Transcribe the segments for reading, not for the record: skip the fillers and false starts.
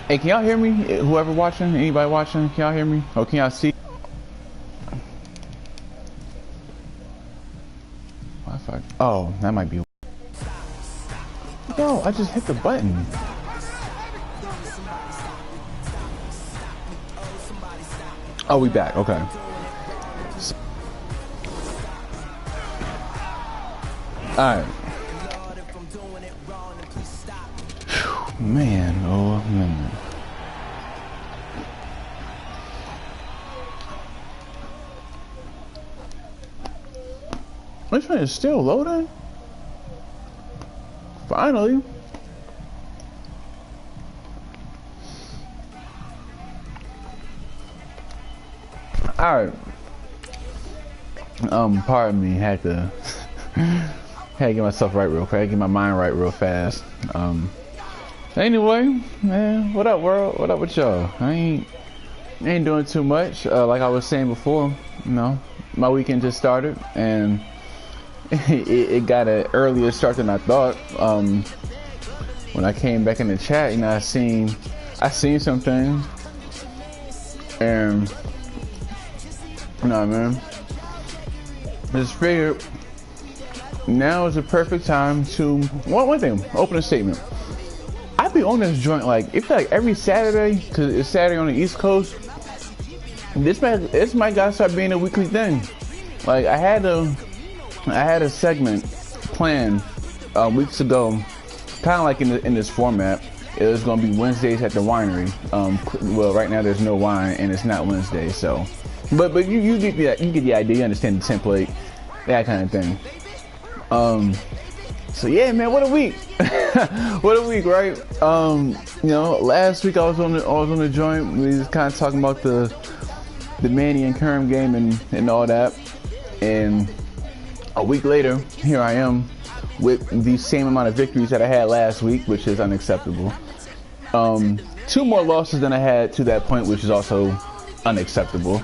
Hey, can y'all hear me? Whoever watching, anybody watching, can y'all hear me? Or can y'all see? Wi-Fi. Oh, that might be. Yo, I just hit the button. Oh, we back. Okay. All right. Man, oh man. This one is still loading? Finally. Alright. Pardon me, had to get myself right real quick, had to get my mind right real fast. Anyway, man, what up world? What up with y'all? I ain't doing too much. Like I was saying before, you know, my weekend just started and it got an earlier start than I thought. When I came back in the chat, you know, I seen some things, and you know what I mean. Just figured now is the perfect time to one thing. Open a statement. I be on this joint like it feel like every Saturday, cause it's Saturday on the East Coast. This might gotta start being a weekly thing. Like I had a segment planned weeks ago, kind of like in this format. It was gonna be Wednesdays at the winery. Well, right now there's no wine and it's not Wednesday, so. But you get the idea. You understand the template, that kind of thing. So yeah, man, what a week! What a week, right? You know, last week I was on the joint. We was kind of talking about the Manny and Kerm game and all that. And a week later, here I am with the same amount of victories that I had last week, which is unacceptable. 2 more losses than I had to that point, which is also unacceptable.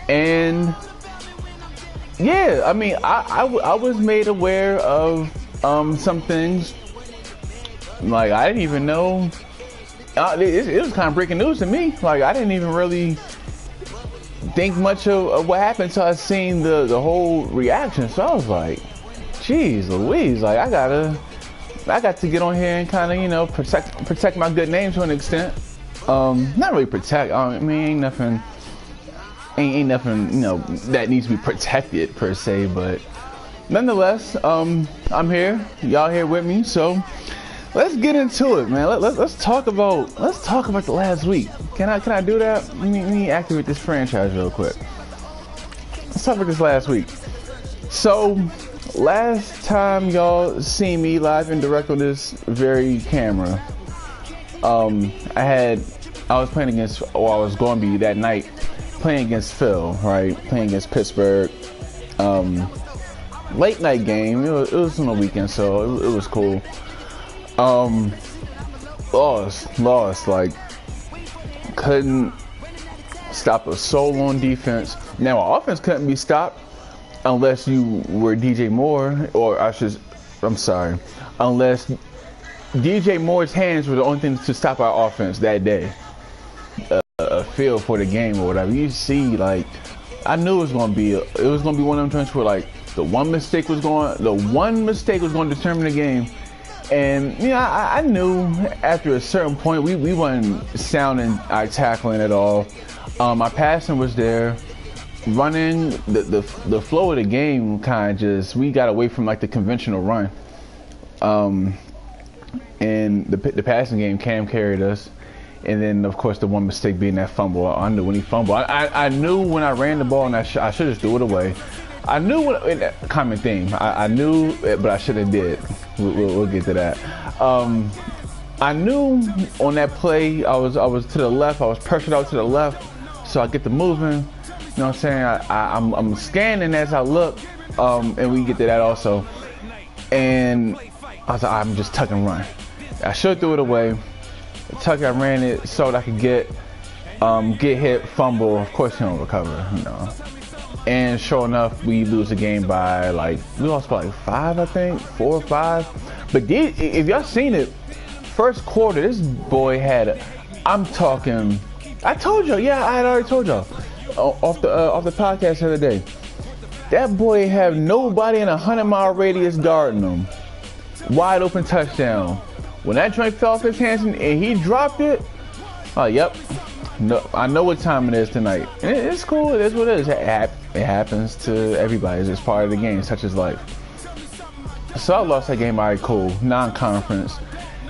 And yeah, I mean, I was made aware of some things. Like I didn't even know. It was kind of breaking news to me. Like I didn't even really think much of what happened until I seen the whole reaction. So I was like, "Geez, Louise! Like I got to get on here and kind of, you know, protect my good name to an extent. Not really protect. I mean, ain't nothing, you know, that needs to be protected per se, but nonetheless, I'm here. Y'all here with me, so let's get into it, man. Let's talk about the last week. Can I do that? Let me activate this franchise real quick. Let's talk about this last week. So last time y'all seen me live and direct on this very camera, I was playing against, or I was going to be that night playing against Phil, right? Playing against Pittsburgh. Late night game. It was on the weekend, so it was cool. Lost. Like couldn't stop a soul on defense. Now our offense couldn't be stopped unless you were DJ Moore, unless DJ Moore's hands were the only thing to stop our offense that day. A feel for the game or whatever. You see, like I knew it was gonna be one of them times where like the one mistake was going to determine the game. And you know, I knew after a certain point we wasn't sounding our tackling at all. Our passing was there. Running the flow of the game kind of just, we got away from like the conventional run. And the passing game, Cam carried us. And then of course the one mistake being that fumble. I knew when he fumbled. I knew when I ran the ball and I should just threw it away. I knew what common theme. I knew it, but I should have did. We'll get to that. I knew on that play I was to the left. I was pressured out to the left, so I get the moving. You know what I'm saying? I'm scanning as I look, and we get to that also. And I was like, I'm just tuck and run. I should threw it away. Tuck, I ran it so that I could get hit, fumble. Of course, he don't recover, you know. And sure enough, we lose the game by we lost by like 5, I think, 4 or 5. But if y'all seen it, first quarter, this boy had, I'm talking, I told y'all, yeah, I had already told y'all off the podcast the other day. That boy had nobody in a 100-mile radius guarding him. Wide open touchdown. When that joint fell off his hands and he dropped it, oh, yep. No, I know what time it is tonight. And it's cool. It is what it is. It happens to everybody. It's part of the game, such as life. So I lost that game. All right, cool. Non-conference.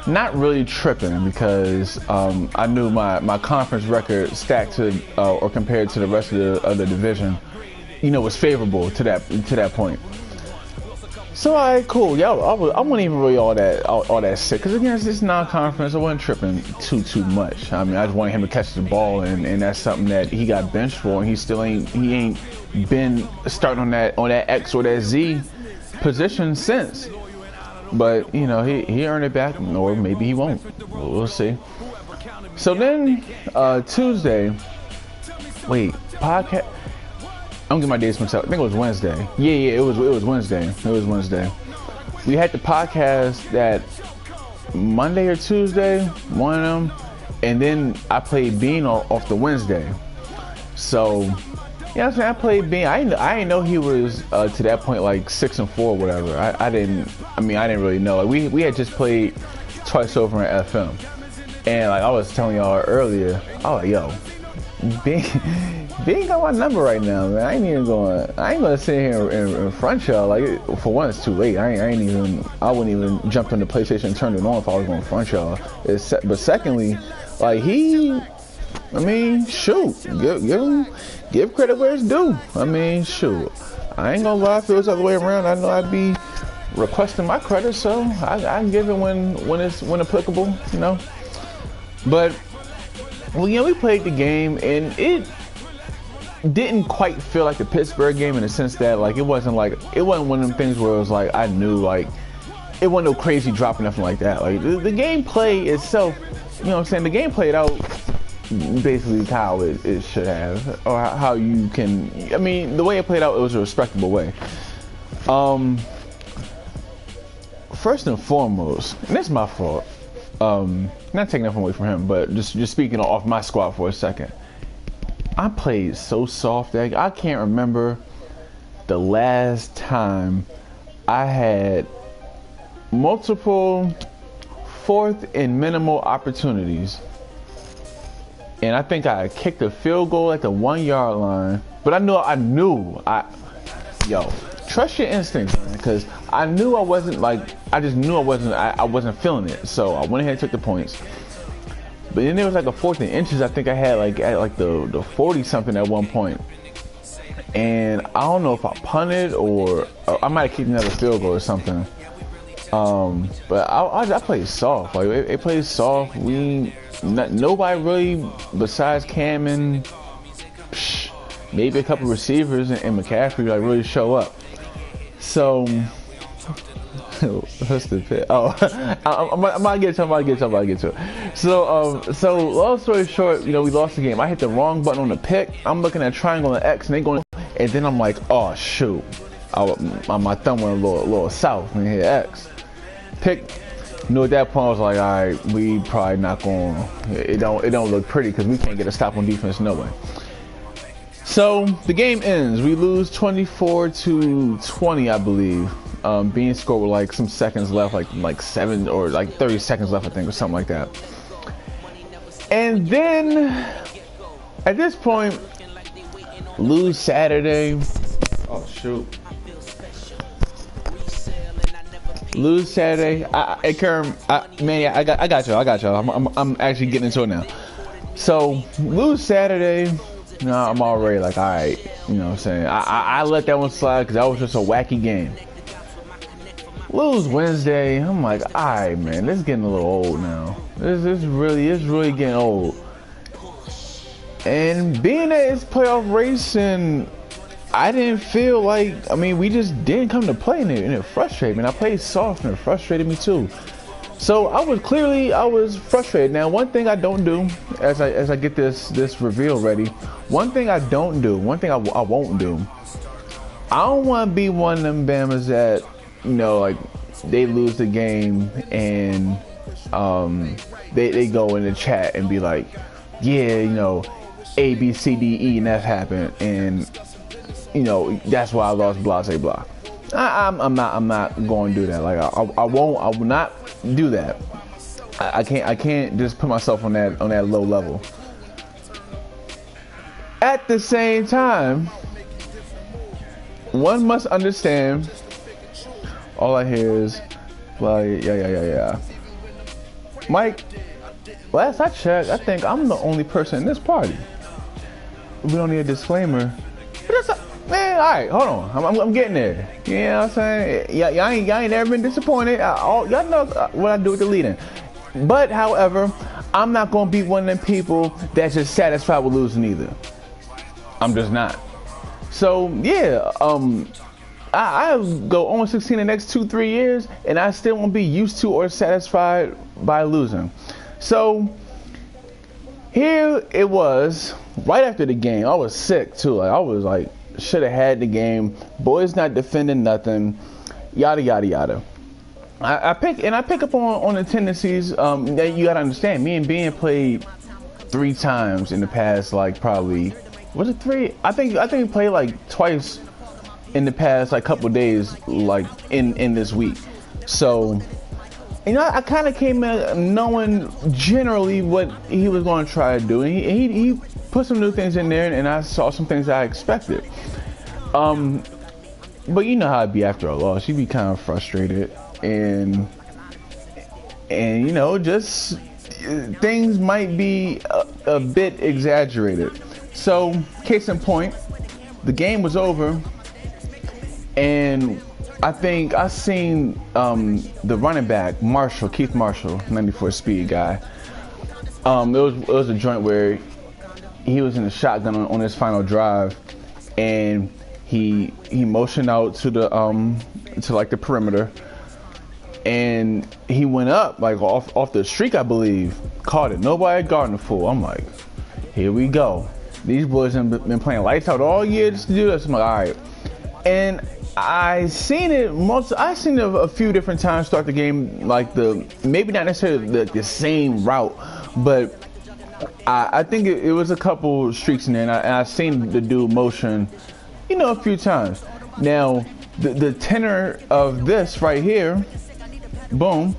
Not really tripping because I knew my conference record stacked to or compared to the rest of the division, you know, was favorable to that point. So all right, cool. Yeah, I wasn't even really all that sick because again, it's non-conference. I wasn't tripping too much. I mean, I just wanted him to catch the ball, and that's something that he got benched for, and he ain't been starting on that X or that Z position since. But you know, he earned it back, or maybe he won't. We'll see. So then Tuesday, wait, podcast. I'm getting my days mixed up. I think it was Wednesday. Yeah, it was Wednesday. It was Wednesday. We had the podcast that Monday or Tuesday, one of them, and then I played Bean off the Wednesday. So, yeah, you know what I'm saying, I played Bean. I didn't know he was to that point like 6-4 or whatever. I didn't really know. Like, we had just played twice over in FM, and like I was telling y'all earlier, I was like, yo, Bean got my number right now, man. I ain't gonna sit here and front y'all. Like, for one, it's too late. I wouldn't even jump on the PlayStation and turn it on if I was gonna front y'all. But secondly, like I mean, shoot, give credit where it's due. I mean, shoot, I ain't gonna lie. If it was the other way around, I know I'd be requesting my credit, so I can give it when applicable, you know. But well, you know, we played the game and it didn't quite feel like the Pittsburgh game in the sense that like it wasn't one of them things where it was like I knew like it wasn't no crazy drop or nothing like that. Like the gameplay itself, you know what I'm saying, the game played out basically how it should have, or how you can, I mean, the way it played out, it was a respectable way. First and foremost, and it's my fault, not taking nothing away from him, but just speaking off my squad for a second. I played so soft that I can't remember the last time I had multiple fourth and minimal opportunities, and I think I kicked a field goal at the 1 yard line. But I knew, trust your instincts, man, because I knew I wasn't I wasn't feeling it. So I went ahead and took the points. But then there was like a 4th and inches. I think I had like at like the 40 something at one point, and I don't know if I punted or I might have kicked another field goal or something. But I played soft. Like it played soft. Nobody really besides Cam and maybe a couple receivers and McCaffrey like really show up. So what's the pit? Oh, I'm about to get to it. So long story short, you know, we lost the game. I hit the wrong button on the pick. I'm looking at triangle and X, and they going, and then I'm like, oh shoot, my thumb went a little south and hit X. Pick. You know, at that point I was like, all right, we probably not going. It don't look pretty because we can't get a stop on defense, no way. So the game ends. We lose 24-20, I believe. Being scored with like some seconds left, like 7 or like 30 seconds left, I think, or something like that. And then at this point, lose Saturday. Oh shoot. Lose Saturday. Hey Kerm, man, I got y'all. I'm actually getting into it now. So lose Saturday. You know, I'm already like, all right. You know what I'm saying? I let that one slide because that was just a wacky game. Lose Wednesday. I'm like, all right, man, this is getting a little old now. This really getting old. And being that it's playoff race, and I didn't feel like, I mean, we just didn't come to play, and it frustrated me. And I played soft, and it frustrated me too. So I was frustrated. Now, one thing I don't do, as I get this reveal ready, one thing I won't do, I don't want to be one of them Bamas that, you know, like they lose the game and they go in the chat and be like, yeah, you know, A, B, C, D, E, and F happened, and you know that's why I lost blah, say blah. I'm not going to do that. Like I will not do that. I can't just put myself on that low level. At the same time, one must understand. All I hear is like, yeah. Mike, last I checked, I think I'm the only person in this party. We don't need a disclaimer. Man, all right, hold on. I'm getting there. You know what I'm saying? Y'all ain't never been disappointed. Y'all know what I do with the leading. But, however, I'm not going to be one of them people that's just satisfied with losing either. I'm just not. So, yeah, I go on 16 the next 2-3 years, and I still won't be used to or satisfied by losing. So, here it was, right after the game. I was sick, too. Like, I was like, should have had the game. Boys not defending nothing. Yada, yada, yada. I pick up on the tendencies that you gotta understand. Me and Ben played 3 times in the past, like probably was it 3? I think we played like twice in the past like couple days, like in this week. So you know, I kind of came in knowing generally what he was going to try to do, and he put some new things in there, and I saw some things I expected. But you know how it'd be after a loss. You'd be kind of frustrated. And you know, just things might be a bit exaggerated. So, case in point, the game was over, and I think I seen the running back Keith Marshall, 94 speed guy. It was a joint where he was in the shotgun on his final drive, and he motioned out to the to like the perimeter. And he went up like off the streak, I believe. Caught it. Nobody guarding the fool. I'm like, here we go. These boys have been playing lights out all year just to do this. I'm like, all right. And I seen it a few different times start the game, like maybe not necessarily the same route, but I think it was a couple streaks in there, and I seen the dude motion, you know, a few times. Now the tenor of this right here, boom,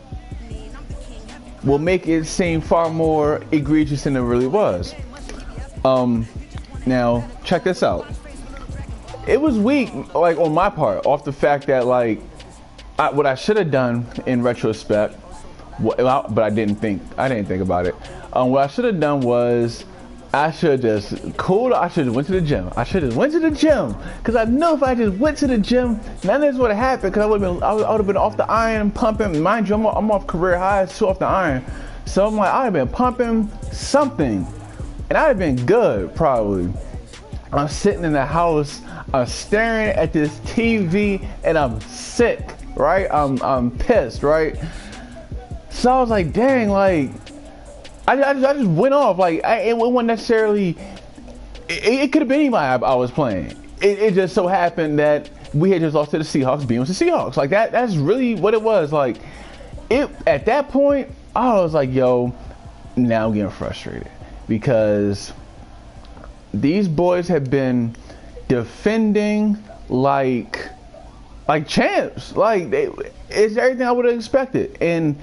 will make it seem far more egregious than it really was. Now check this out. It was weak, like on my part, off the fact that like what I should have done in retrospect, but I didn't think about it. What I should have done was I should just I should have went to the gym. Because I know if I just went to the gym, none of this would have happened. Because I would have been off the iron, pumping. Mind you, I'm off career highs, 2 off the iron. So I'm like, I'd have been pumping something, and I'd have been good probably. I'm sitting in the house, I'm staring at this TV, and I'm sick, right? I'm pissed, right? So I was like, dang, like. I just went off. Like it wasn't necessarily. It could have been anybody I was playing. It just so happened that we had just lost to the Seahawks. Being with the Seahawks, like that. That's really what it was. Like it at that point, I was like, yo, now I'm getting frustrated because these boys have been defending like champs. Like it's everything I would have expected. And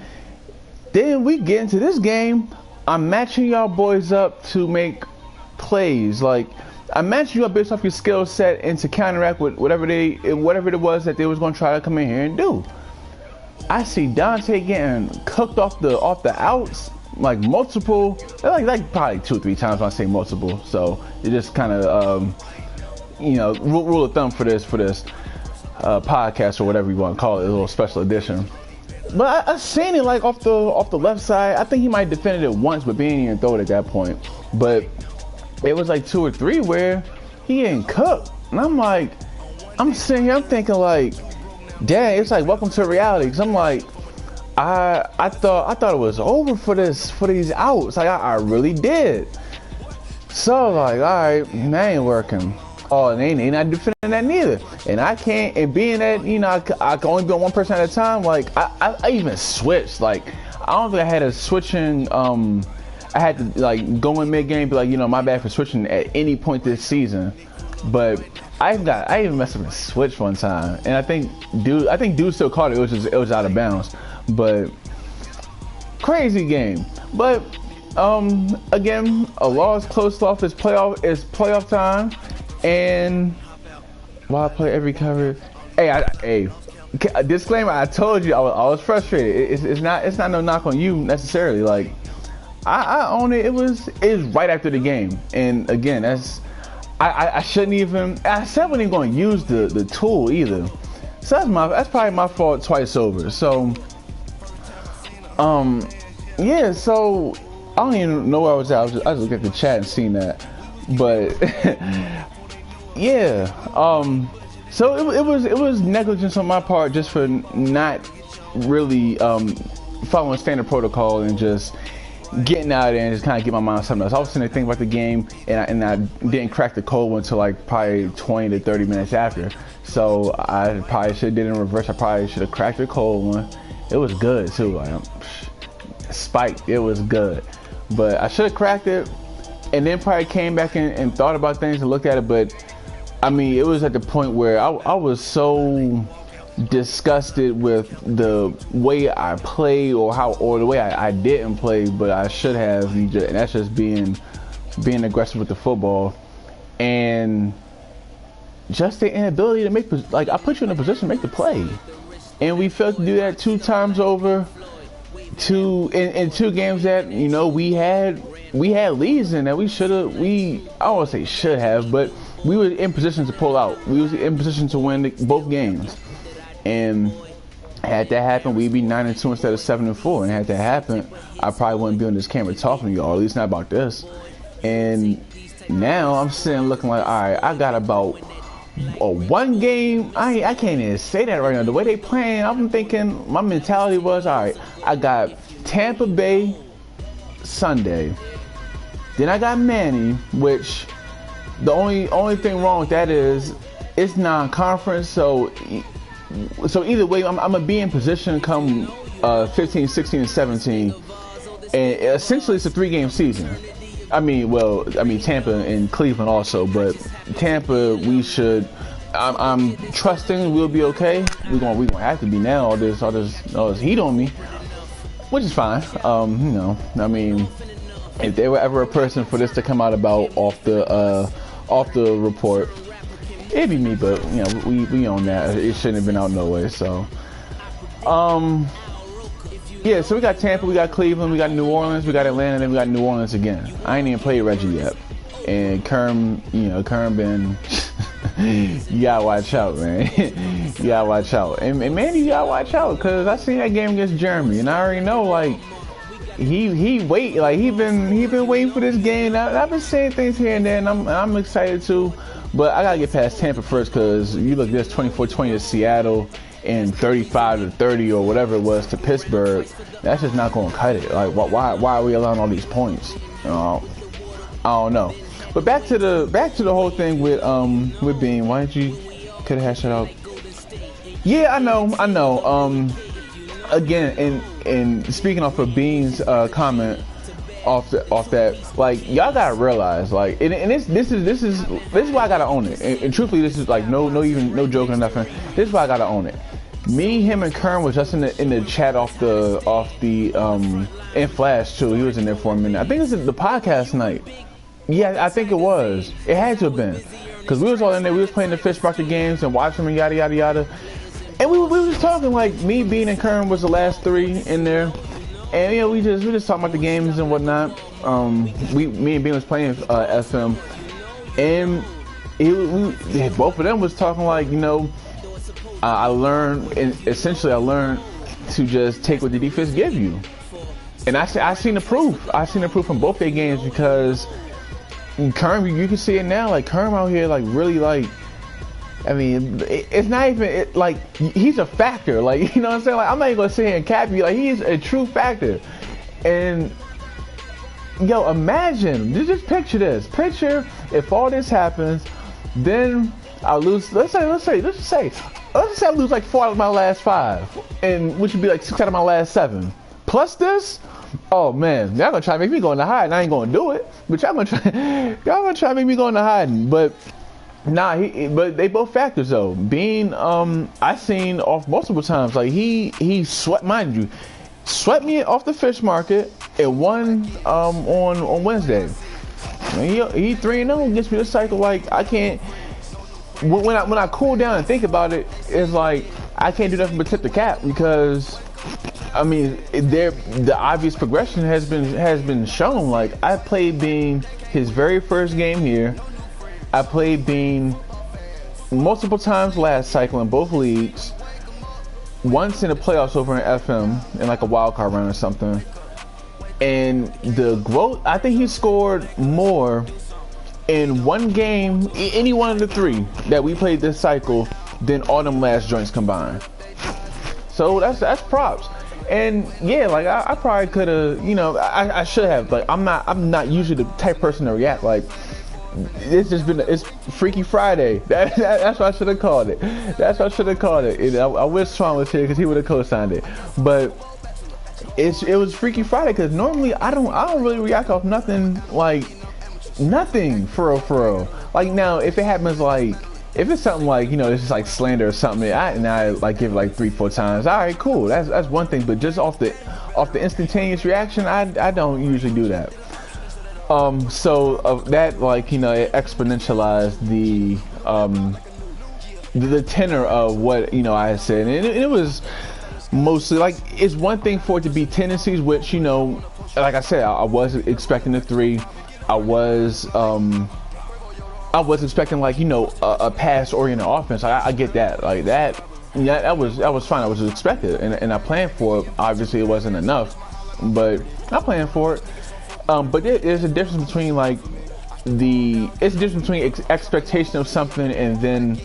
then we get into this game. I'm matching y'all boys up to make plays. Like I'm matching you up based off your skill set and to counteract with whatever it was that they was gonna try to come in here and do. I see Dante getting cooked off the outs like multiple, like probably 2-3 times when I say multiple. So it just kind of you know, rule of thumb for this podcast or whatever you want to call it, a little special edition. But I seen it like off the left side. I think he might have defended it once, but he didn't even throw it at that point. But it was like 2 or 3 where he getting cooked. And I'm like, I'm sitting here, I'm thinking like, dang, it's like welcome to reality. Cause I'm like, I thought it was over for these outs. Like I really did. So like, all right, that ain't working. Oh, and they not defending that neither. And I can't, and being that, you know, I can only be on one person at a time, like, I even switched. Like, I don't think I had a switching, I had to, like, go in mid-game, be like, you know, my bad for switching at any point this season. But I even messed up and switched one time. And I think dude still caught it. It was out of bounds. But, crazy game. But, again, a loss closed off is playoff time. And while I play every cover, hey, disclaimer, I told you I was frustrated. It's not no knock on you necessarily. Like, I own it. It's right after the game, and again, I shouldn't even. I said I wasn't even going to use the tool either. So that's probably my fault twice over. So, yeah. So I don't even know where I was at. I just looked at the chat and seen that, but. Yeah, so it was negligence on my part just for not really following standard protocol and just getting out there and just kind of get my mind on something else. I was sitting there thinking about the game, and I didn't crack the code until like probably 20 to 30 minutes after. So I probably should have did it in reverse. I probably should have cracked the code one. It was good too. Like, spiked. It was good, but I should have cracked it, and then probably came back and thought about things and looked at it, but. I mean, it was at the point where I was so disgusted with the way I played or the way I didn't play, but I should have, and that's just being aggressive with the football, and just the inability to make, like, I put you in a position to make the play, and we failed to do that 2 times over, in 2 games that, you know, we had leads in that I don't want to say should have, but we were in position to pull out. We was in position to win both games, and had that happen, we'd be 9-2 instead of 7-4. And had that happen, I probably wouldn't be on this camera talking to y'all, at least not about this. And now I'm sitting looking like, all right, I got about one game. I can't even say that right now. The way they playing, I'm thinking my mentality was, all right, I got Tampa Bay Sunday, then I got Manny, which. The only thing wrong with that is it's non-conference, so either way, I'm gonna be in position come 15, 16, and 17, and essentially it's a 3-game season. I mean Tampa and Cleveland also, but Tampa I'm trusting we'll be okay. We're gonna have to be now. All this heat on me, which is fine. You know, I mean, if there were ever a person for this to come out about off the report, it'd be me, but you know, we own that. It shouldn't have been out no way. So yeah, so we got Tampa, we got Cleveland, we got New Orleans, we got Atlanta, and then we got New Orleans again. I ain't even played Reggie yet, and Kerm been you gotta watch out, man. You gotta watch out, and man, you gotta watch out, because I seen that game against Jeremy, and I already know, like, he been waiting for this game. I've been saying things here and there, and I'm excited too. But I gotta get past Tampa first, because you look at this 24-20 to Seattle and 35-30 or whatever it was to Pittsburgh. That's just not gonna cut it. Like, why are we allowing all these points? I don't know. But back to the whole thing with Bean. Why didn't you could have hashed it out? Yeah, I know. Again, and speaking off of Bean's comment off that, like, y'all gotta realize, like, and this is why I gotta own it. And truthfully, this is like no joking or nothing. This is why I gotta own it. Me, him, and Kern was just in the chat off the in Flash too. He was in there for a minute. I think it was the podcast night. Yeah, I think it was. It had to have been, because we was all in there. We was playing the Fish Market games and watching them and yada yada yada. And we was talking, like, me, Bean, and Kern was the last 3 in there, and you know, we just talking about the games and whatnot. Me and Bean was playing FM, and both of them was talking, like, you know, I learned to just take what the defense give you, and I seen the proof. I seen the proof from both their games, because Kern, you can see it now, like, Kern out here, like, really, like. I mean, it's not even like he's a factor. Like, you know what I'm saying? Like, I'm not even gonna sit here and cap you. Like, he's a true factor. And yo, imagine, just picture this. Picture if all this happens, Then I lose. Let's just say I lose like 4 out of my last 5, and which would be like 6 out of my last 7. Plus this, oh man, y'all gonna try to make me go into hiding. I ain't gonna do it, but y'all gonna try to make me go into hiding. But nah, but they both factors though. Being I seen off multiple times, like he swept, mind you, swept me off the fish market and won on Wednesday. He 3-0, gets me this cycle. Like I can't. When I cool down and think about it, it's like I can't do nothing but tip the cap, because I mean the obvious progression has been shown. Like I played Bean his very first game here. I played Bean multiple times last cycle in both leagues. Once in the playoffs over in FM in like a wild card round or something. And the growth, I think he scored more in one game, any one of the 3 that we played this cycle, than all them last joints combined. So that's props. And yeah, like I probably could have, I should have. Like I'm not usually the type of person to react like. It's Freaky Friday. That's what I should have called it. That's what I should have called it. And I wish Swan was here because he would have co-signed it. But it was Freaky Friday because normally I don't really react off nothing, like nothing for real. Like now, if it happens, like if it's something like it's just like slander or something, I like give it like 3-4 times. All right, cool. That's one thing. But just off the instantaneous reaction, I don't usually do that. So that, like, it exponentialized the tenor of what I had said, and it was mostly like, it's one thing for it to be tendencies, which like I said, I was expecting the 3. I was expecting like a pass oriented offense. I get that, like that. Yeah, that was fine. I was expected, and I planned for it. Obviously, it wasn't enough, but I planned for it. But there's a difference between expectation of something and then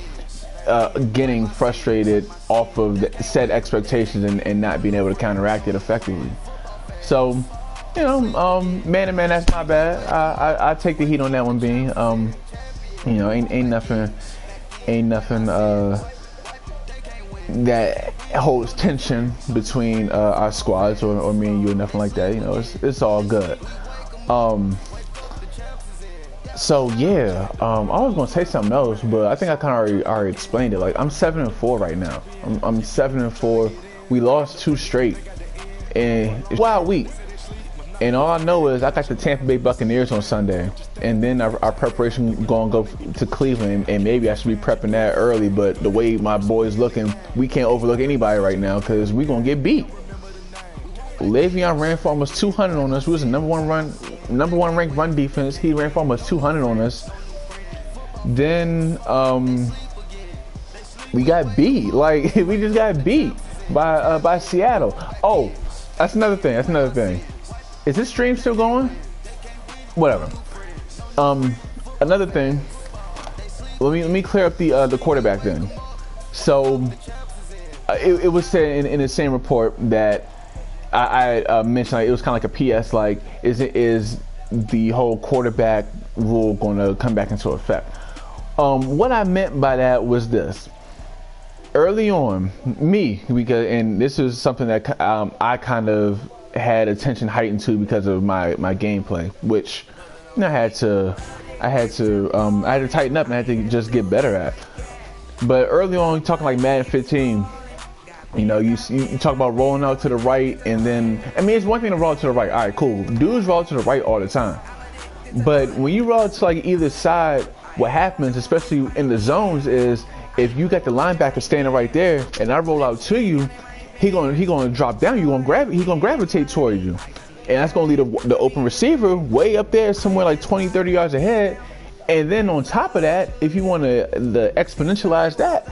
getting frustrated off of said expectations and not being able to counteract it effectively. So, man to man, that's not bad. I take the heat on that one, Bean. Ain't nothing that holds tension between our squads or me and you or nothing like that. It's all good. So yeah, I was gonna say something else, but I think I kind of already explained it. Like I'm 7-4 right now. I'm 7-4. We lost 2 straight, and it's a wild week. And all I know is I got the Tampa Bay Buccaneers on Sunday, and then our preparation gonna go to Cleveland, and maybe I should be prepping that early. But the way my boys looking, we can't overlook anybody right now because we gonna get beat. Le'Veon ran for almost 200 on us. We was the number one ranked run defense. He ran for almost 200 on us. Then we got beat. Like we just got beat by Seattle. Oh, that's another thing. Is this stream still going? Whatever. Another thing. Let me clear up the quarterback then. So it was said in the same report that I mentioned, like, it was kind of like a PS, like is the whole quarterback rule going to come back into effect? What I meant by that was this. Early on, and this is something that I kind of had attention heightened to because of my gameplay, which I had to tighten up and I had to just get better at. But early on, talking like Madden 15. You talk about rolling out to the right, and then, I mean, it's one thing to roll to the right. All right, cool. Dudes roll to the right all the time. But when you roll to like either side, what happens, especially in the zones, is if you got the linebacker standing right there, and I roll out to you, he gonna drop down. He's gonna gravitate toward you, and that's gonna lead the open receiver way up there, somewhere like 20-30 yards ahead. And then on top of that, if you want to exponentialize that,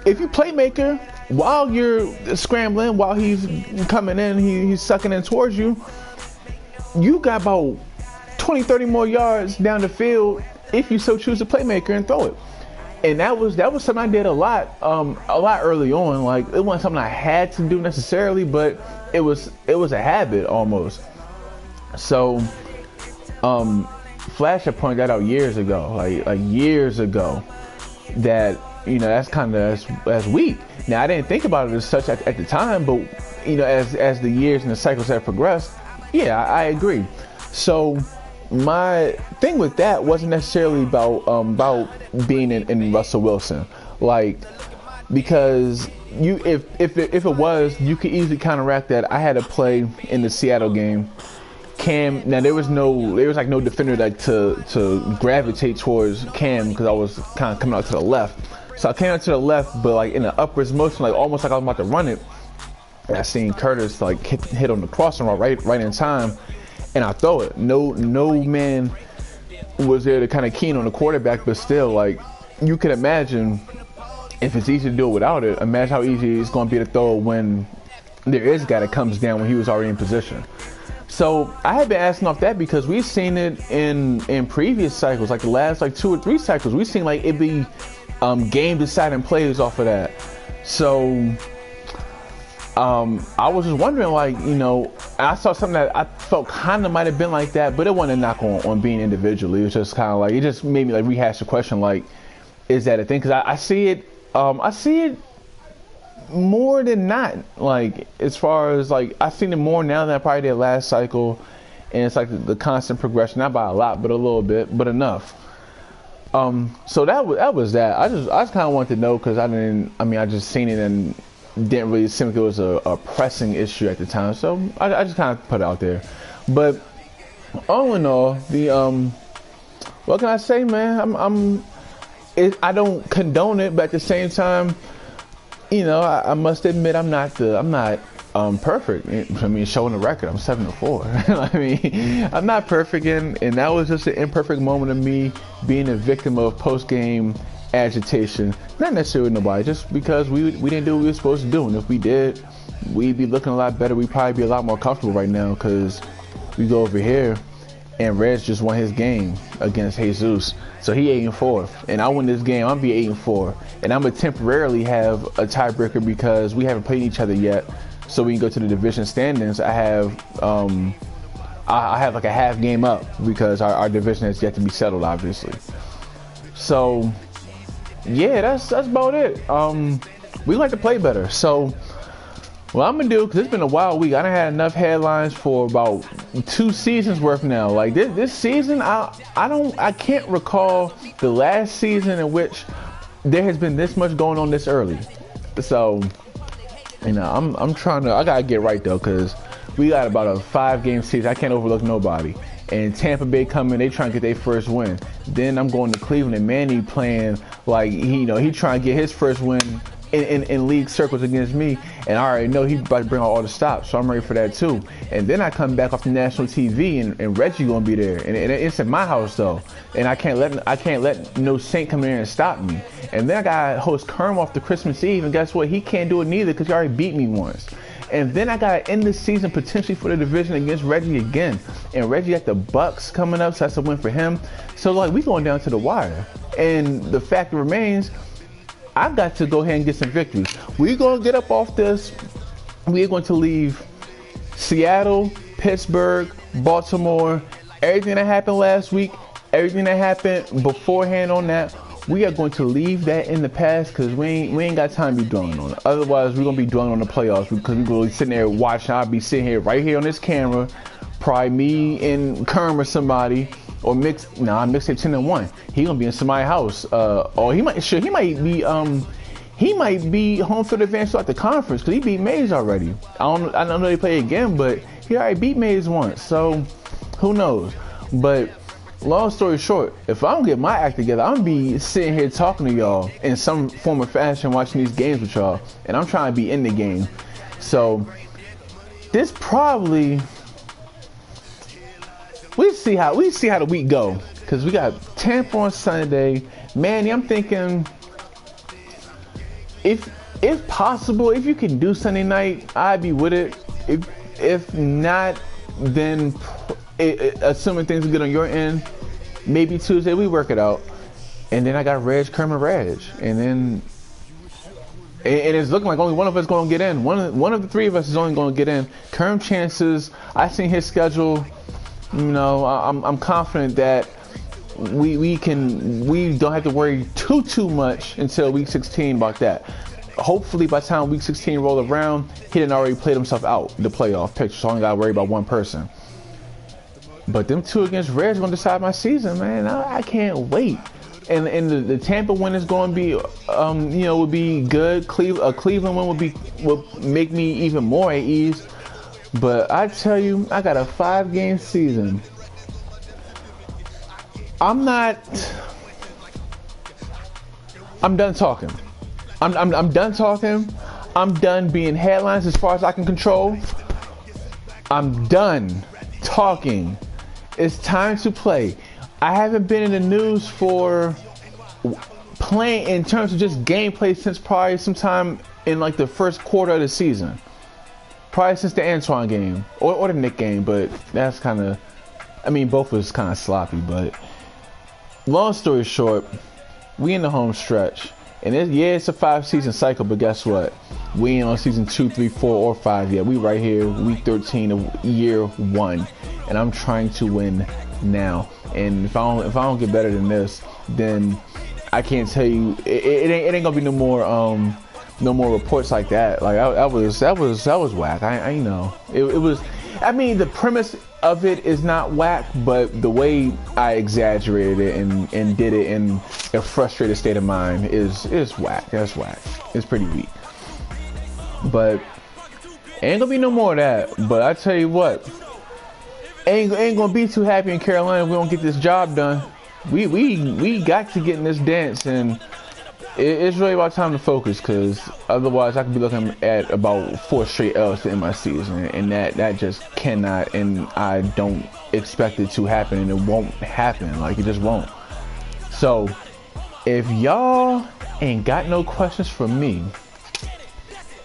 if you playmaker, while you're scrambling, while he's coming in, he's sucking in towards you, you got about 20-30 more yards down the field if you so choose to playmaker and throw it. And that was something I did a lot early on. Like, it wasn't something I had to do necessarily, but it was a habit almost. So Flash had pointed that out years ago, like years ago, that that's kind of as weak. Now I didn't think about it as such at the time, but as the years and the cycles have progressed, yeah, I agree. So my thing with that wasn't necessarily about being in Russell Wilson, like, because if it was, you could easily counteract that. I had to play in the Seattle game. Cam, now there was like no defender like to gravitate towards Cam, because I was kind of coming out to the left. So I came out to the left, but like in an upwards motion, like almost like I was about to run it. And I seen Curtis like hit on the crossing route right in time, and I throw it. No man was there to kind of keen on the quarterback, but still, like, you can imagine if it's easy to do it without it. Imagine how easy it's going to be to throw when there is a guy that comes down when he was already in position. So I had been asking off that because we've seen it in previous cycles, like the last like 2 or 3 cycles. We've seen like it be game deciding plays off of that. So I was just wondering, like, I saw something that I felt kind of might have been like that, but it wasn't a knock on being individually. It was just kind of like, it just made me like rehash the question, like, is that a thing? Because I see it more than not, like, as far as like I've seen it more now than I probably did last cycle, and it's like the constant progression, not by a lot, but a little bit, but enough. So that was that. I just kind of wanted to know, because I just seen it and didn't really seem like it was a pressing issue at the time, so I just kind of put it out there. But all in all, what can I say, man? I don't condone it, but at the same time, I must admit I'm not perfect. I mean, showing the record, I'm 7-4. I mean, I'm not perfect, and that was just an imperfect moment of me being a victim of post-game agitation. Not necessarily nobody, just because we didn't do what we were supposed to do, and if we did, we'd be looking a lot better. We'd probably be a lot more comfortable right now, because we go over here and Reg just won his game against Jesus, so he 8-4, and I win this game, I'm be 8-4, and I'm gonna temporarily have a tiebreaker because we haven't played each other yet, so we can go to the division standings. I have like a half game up because our division has yet to be settled, obviously. So yeah, that's about it. We like to play better. So what I'm gonna do, because it's been a wild week, I done had enough headlines for about 2 seasons worth now. Like this season, I can't recall the last season in which there has been this much going on this early. So I'm trying to, I gotta get right though, because we got about a 5-game season. I can't overlook nobody. And Tampa Bay coming, they trying to get their first win. Then I'm going to Cleveland, and Manny playing like he trying to get his first win in league circles against me, and I already know he's about to bring out all the stops, so I'm ready for that too. And then I come back off the national TV, and Reggie gonna be there, and it's in my house though, and I can't let no Saint come in there and stop me. And then I gotta host Kerm off the Christmas Eve, and guess what? He can't do it neither because he already beat me once. And then I gotta end the season potentially for the division against Reggie again, and Reggie got the Bucks coming up, so that's a win for him. So like, we going down to the wire, and the fact remains, I've got to go ahead and get some victories. We're going to get up off this. We're going to leave Seattle, Pittsburgh, Baltimore, everything that happened last week, everything that happened beforehand on that, we are going to leave that in the past, because we ain't got time to be dwelling on it. Otherwise, we're going to be dwelling on the playoffs, because we're going to be sitting there watching. I'll be sitting here right here on this camera, probably me and Kerm or somebody. Or Mixtape 10-1. He gonna be in somebody's house. Or he might be home field advantage at the conference, because he beat Mays already. I don't know they play again, but he already beat Mays once. So who knows? But long story short, if I don't get my act together, I'm gonna be sitting here talking to y'all in some form or fashion, watching these games with y'all, and I'm trying to be in the game. So this probably. We see how the week go, because we got Tampa on Sunday. Manny, I'm thinking, if possible, if you can do Sunday night, I'd be with it. If not, then assuming things are good on your end, maybe Tuesday we work it out. And then I got Kerm, and Reg, and then it's looking like only one of us going to get in. One of the 3 of us is only going to get in. Kerm chances, I seen his schedule. I'm confident that we don't have to worry too much until week 16 about that. Hopefully by the time week 16 roll around, he didn't already played himself out the playoff picture, so I only gotta worry about one person. But them two against Reds gonna decide my season, man. I can't wait. And the Tampa win is going to be, you know, would be good. A Cleveland win would make me even more at ease. But I tell you, I got a 5-game season. I'm done talking. I'm done talking. I'm done being headlines as far as I can control. I'm done talking. It's time to play. I haven't been in the news for playing in terms of just gameplay since probably sometime in like the first quarter of the season. Probably since the Antoine game or the Nick game, but that's kind of, I mean, both was kind of sloppy. But long story short, we in the home stretch, and it's a 5-season cycle, but guess what? We ain't on season 2, 3, 4, or 5 yet. We right here, week 13 of year 1, and I'm trying to win now. And if I don't get better than this, then I can't tell you. It ain't gonna be no more reports like that. Like that was whack. I know it was. I mean, the premise of it is not whack, but the way I exaggerated it and did it in a frustrated state of mind is whack. That's whack. It's pretty weak. But ain't gonna be no more of that. But I tell you what. Ain't gonna be too happy in Carolina if we don't get this job done. We got to get in this dance, and it's really about time to focus, because otherwise I could be looking at about 4 straight L's to end my season, and that just cannot, and I don't expect it to happen, and it won't happen. Like, it just won't. So if y'all ain't got no questions for me,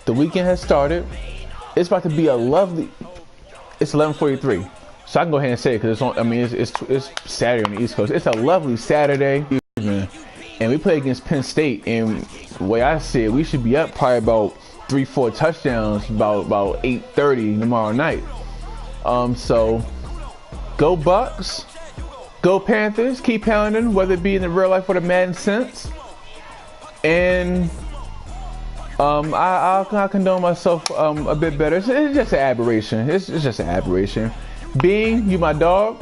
the weekend has started. It's about to be a lovely. It's 11:43. So I can go ahead and say it, because it's Saturday on the East Coast. It's a lovely Saturday evening, and we play against Penn State. And the way I see it, we should be up probably about 3-4 touchdowns about 8:30 tomorrow night. So go Bucks, go Panthers, keep pounding, whether it be in the real life or the Madden sense. And I'll condone myself a bit better. It's just an aberration. It's just an aberration. Being, you my dog.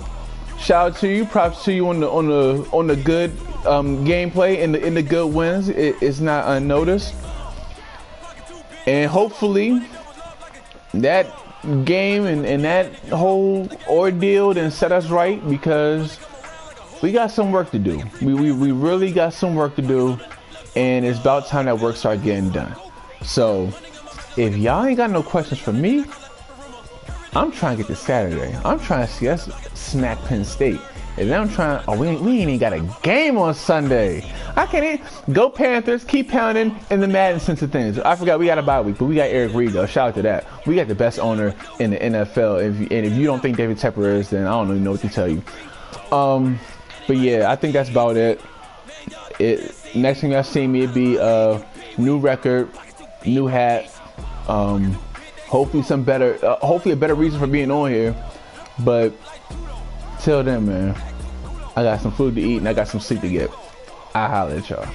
Shout out to you. Props to you on the good gameplay and in the good wins. It's not unnoticed. And hopefully that game and that whole ordeal then set us right, because we got some work to do. We really got some work to do, and it's about time that work start getting done. So if y'all ain't got no questions for me, I'm trying to get to Saturday. I'm trying to see us smack Penn State. And then I'm trying, we ain't even got a game on Sunday. I can't even, go Panthers, keep pounding in the Madden sense of things. I forgot we got a bye week, but we got Eric Reid though. Shout out to that. We got the best owner in the NFL. If you don't think David Tepper is, then I don't even know what to tell you. But yeah, I think that's about it. Next thing y'all see me, it'd be a new record, new hat. Hopefully hopefully a better reason for being on here. But till then, man, I got some food to eat and I got some sleep to get. I'll holler at y'all.